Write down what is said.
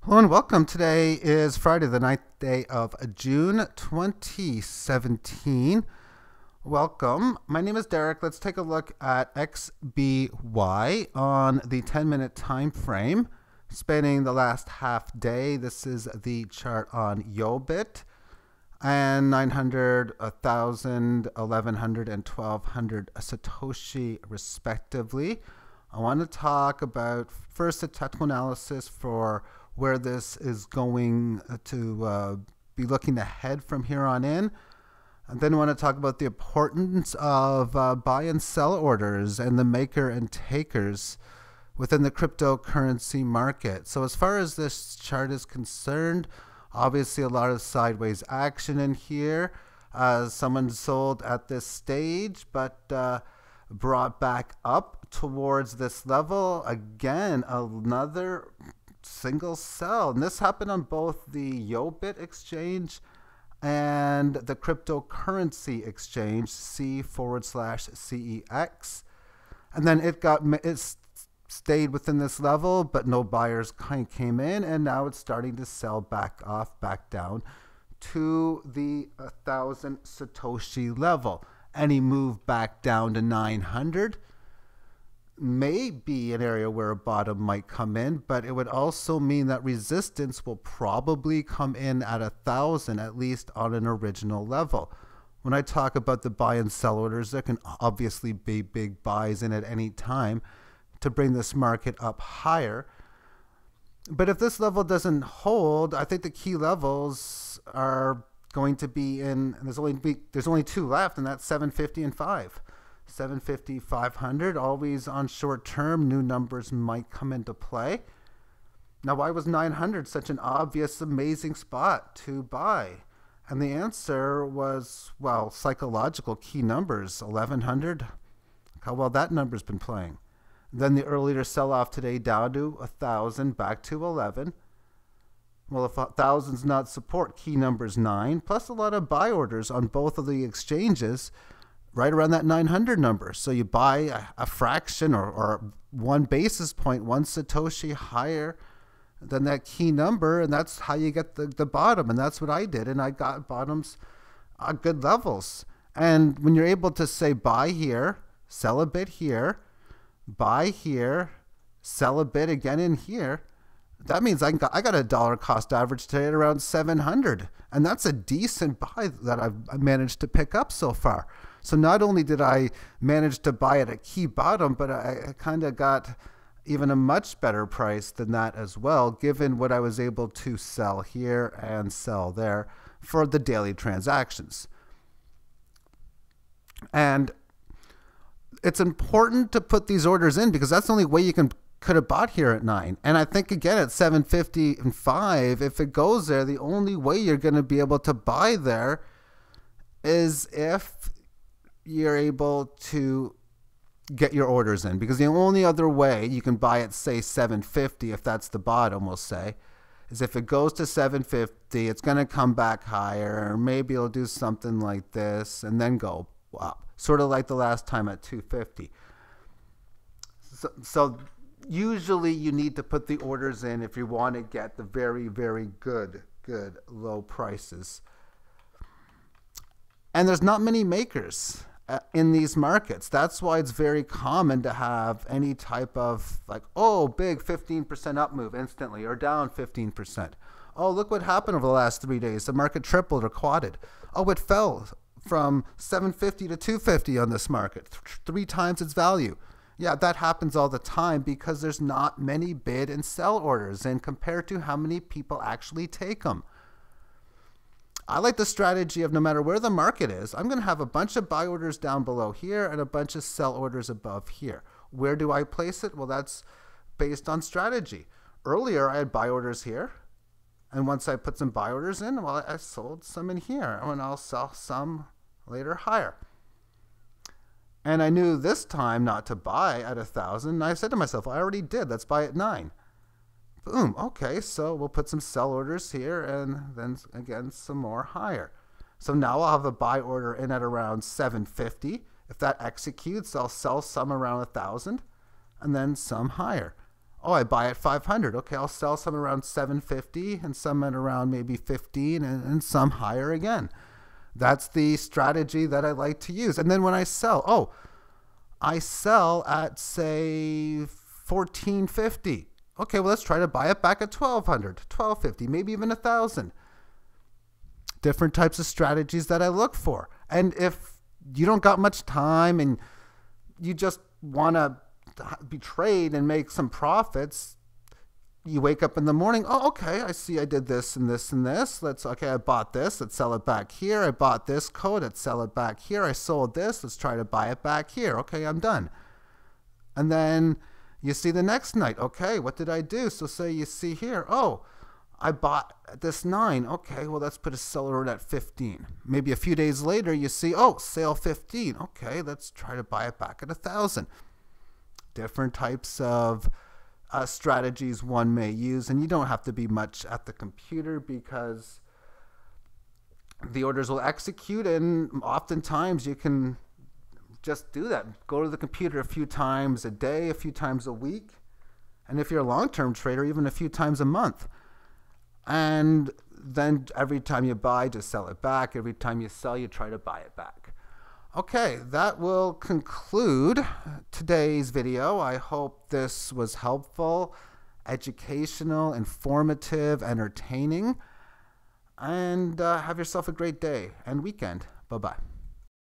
Hello and welcome. Today is Friday, the 9th day of June 2017. Welcome. My name is Derek. Let's take a look at XBY on the 10-minute time frame spanning the last half day. This is the chart on Yobit and 900, 1,000, 1,100, and 1,200 Satoshi respectively. I want to talk about first the technical analysis for where this is going to be looking ahead from here on in. And then I want to talk about the importance of buy and sell orders and the maker and takers within the cryptocurrency market. So as far as this chart is concerned, obviously a lot of sideways action in here. Someone sold at this stage, but brought back up towards this level. Again, another single sell. And this happened on both the Yobit exchange and the cryptocurrency exchange, C/CEX. And then it stayed within this level, but no buyers came in, and now it's starting to sell back down to the 1,000 Satoshi level. Any move back down to 900 may be an area where a bottom might come in, but it would also mean that resistance will probably come in at 1,000, at least on an original level. When I talk about the buy and sell orders, there can obviously be big buys in at any time to bring this market up higher. But if this level doesn't hold, I think the key levels are going to be in, and there's only two left, and that's 750 and 5. 750, 500, always on short term. New numbers might come into play. Now, why was 900 such an obvious, amazing spot to buy? And the answer was, well, psychological key numbers. 1,100, how well that number's been playing. Then the earlier sell-off today down to 1,000, back to 11. Well, if 1,000's not support, key number's 9, plus a lot of buy orders on both of the exchanges right around that 900 number. So you buy a fraction or 1 basis point, 1 Satoshi higher than that key number, and that's how you get the bottom. And that's what I did, and I got bottoms at good levels. And when you're able to say buy here, sell a bit here, buy here, sell a bit again in here, that means I got a dollar cost average today at around 700, and that's a decent buy that I've managed to pick up so far. So not only did I manage to buy at a key bottom, but I kind of got even a much better price than that as well, given what I was able to sell here and sell there for the daily transactions. And it's important to put these orders in because that's the only way you could have bought here at 9. And I think again at 750 and 5, if it goes there, the only way you're going to be able to buy there is if you're able to get your orders in, because the only other way you can buy at, say, 750, if that's the bottom, we'll say, is if it goes to 750, it's going to come back higher, or maybe it'll do something like this and then go up, sort of like the last time at 250. So usually you need to put the orders in if you want to get the very, very good low prices. And there's not many makers in these markets. That's why it's very common to have any type of like, oh, big 15% up move instantly or down 15%. Oh, look what happened over the last 3 days. The market tripled or quadded. Oh, it fell from 750 to 250 on this market, 3 times its value. Yeah, that happens all the time because there's not many bid and sell orders and compared to how many people actually take them. I like the strategy of no matter where the market is, I'm going to have a bunch of buy orders down below here and a bunch of sell orders above here. Where do I place it? Well, that's based on strategy. Earlier, I had buy orders here. And once I put some buy orders in, well, I sold some in here. And I'll sell some later higher. And I knew this time not to buy at 1,000. And I said to myself, I already did. Let's buy at 9. Boom. Okay, so we'll put some sell orders here and then again some more higher. So now I'll have a buy order in at around 750. If that executes, I'll sell some around 1,000 and then some higher. Oh, I buy at 500. Okay, I'll sell some around 750 and some at around maybe 15 and some higher again. That's the strategy that I like to use. And then when I sell, I sell at, say, 1450. Okay, well, let's try to buy it back at 1200, 1250, maybe even 1000. Different types of strategies that I look for. And if you don't got much time and you just want to be trade and make some profits, you wake up in the morning, oh, okay, I see I did this and this and this. I bought this, let's sell it back here. I bought this code, let's sell it back here. I sold this, let's try to buy it back here. Okay, I'm done. And then you see the next night, okay, what did I do? So say you see here, oh, I bought this 9. Okay, well, let's put a sell order at 15. Maybe a few days later, you see, oh, sale 15. Okay, let's try to buy it back at 1000. Different types of strategies one may use, and you don't have to be much at the computer because the orders will execute, and oftentimes you can just do that. Go to the computer a few times a day, a few times a week, and if you're a long-term trader, even a few times a month. And then every time you buy, just sell it back. Every time you sell, you try to buy it back. Okay, that will conclude today's video. I hope this was helpful, educational, informative, entertaining. And have yourself a great day and weekend. Bye-bye.